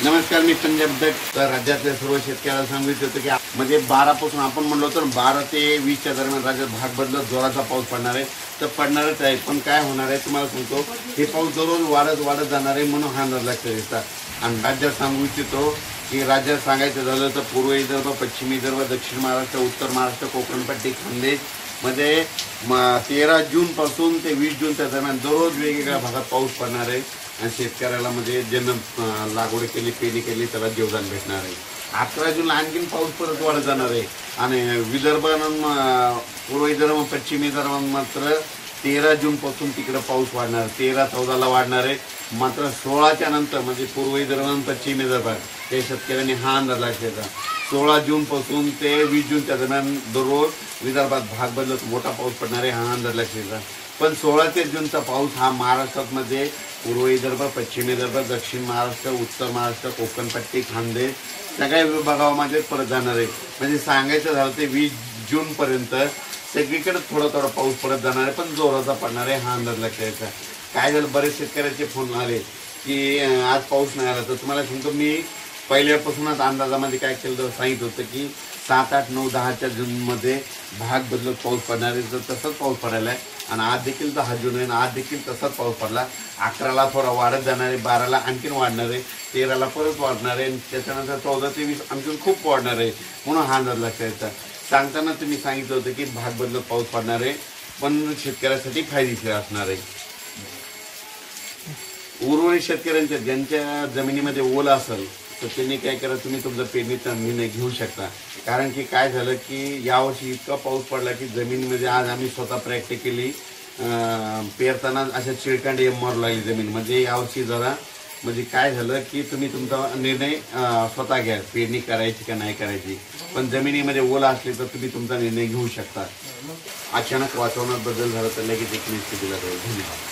नमस्कार, मी पंजाब दत्त. तर राज्यातल्या सर्व शेतकऱ्याला सांगितलं होतं की म्हणजे 12 पासून आपण म्हणलो तर 12 ते 20च्या दरम्यान राज्यात भाग बदलत जोराचा पाऊस पडणार आहे. तर पडणारच आहे, पण काय होणार आहे तुम्हाला सांगतो. हे पाऊस दररोज वाढत जाणार आहे, म्हणून हा अंदाज लक्षात येतात. आणि राज्यात सांगू इच्छितो की राज्यात सांगायचं झालं तर पूर्व विदर्भ, पश्चिम विदर्भ, दक्षिण महाराष्ट्र, उत्तर महाराष्ट्र, कोकणपट्टी, खानदेश मध्ये 13 जूनपासून ते 20 जूनच्या दरम्यान दररोज वेगवेगळ्या भागात पाऊस पडणार आहे. आणि शेतकऱ्याला म्हणजे ज्यांना लागवड केली, पेरणी केली त्याला जीवदान भेटणार आहे. 11 जूनला आणखीन पाऊस परत वाढत जाणार आहे. आणि विदर्भ, पूर्व विदर्भ, पश्चिम विदर्भ मात्र 13 जूनपासून तिकडे पाऊस वाढणार, 13-14ला वाढणार आहे. मात्र 16च्या नंतर म्हणजे पूर्व विदर्भ आणि पश्चिम विदर्भात त्या शेतकऱ्यांनी हा अंदाज घ्यायचा. 16 जूनपासून ते 20 जूनच्या दरम्यान दररोज विदर्भात भाग बदलत मोठा पाऊस पडणार आहे, हा अंदाज घ्यायचा. पण 16 ते जूनचा पाऊस हा महाराष्ट्रामध्ये पूर्व विदर्भ, पश्चिम विदर्भ, दक्षिण महाराष्ट्र, उत्तर महाराष्ट्र, कोकणपट्टी, खानदेश सगळ्या विभागामध्ये परत जाणार आहे. म्हणजे सांगायचं झालं ते 20 जूनपर्यंत सगळीकडे थोडा पाऊस परत जाणार आहे, पण जोराचा पडणार आहे, हा अंदाज लक्षात. काय झालं, बरेच शेतकऱ्याचे फोन आले की आज पाऊस नाही आला. तर तुम्हाला सांगतो, मी पहिल्यापासूनच अंदाजामध्ये काय केलं, सांगितलं होतं की 7, 8, 9, 10च्या जूनमध्ये भाग बदलत पाऊस पडणार आहे. तर तसंच पाऊस पडायला आहे. आणि आज देखील 10 जून आहे, आज देखील तसाच पाऊस पडला. 11ला थोडा वाढत जाणार आहे, 12ला आणखीन वाढणार आहे, 13ला परत वाढणार आहे, आणि त्याच्यानंतर 14 ते 20 आणखीन खूप वाढणार आहे, म्हणून हा अंदाज लक्षात. सांगताना तुम्ही सांगितलं होतं की भाग बदलत पाऊस पडणार आहे, पण शेतकऱ्यासाठी फायदेशीर असणार आहे. उर्वरित शेतकऱ्यांच्या ज्यांच्या जमिनीमध्ये ओल असेल तर त्यांनी काय करा, तुम्ही तुमचा पेरणीचा निर्णय घेऊ शकता. कारण की काय झालं की यावर्षी इतका पाऊस पडला की जमिनीमध्ये, आज आम्ही स्वतः प्रॅक्टिस केली, पेरताना अशा चिळकांडी मारू लागली जमीन. म्हणजे यावर्षी जरा म्हणजे काय झालं की तुम्ही तुमचा निर्णय स्वतः घ्या, पेरणी करायची का नाही करायची. पण जमिनीमध्ये ओला असली तर तुम्ही तुमचा निर्णय घेऊ शकता. अचानक वातावरणात बदल झाला तर लगेच एक स्थितीला जाईल. धन्यवाद.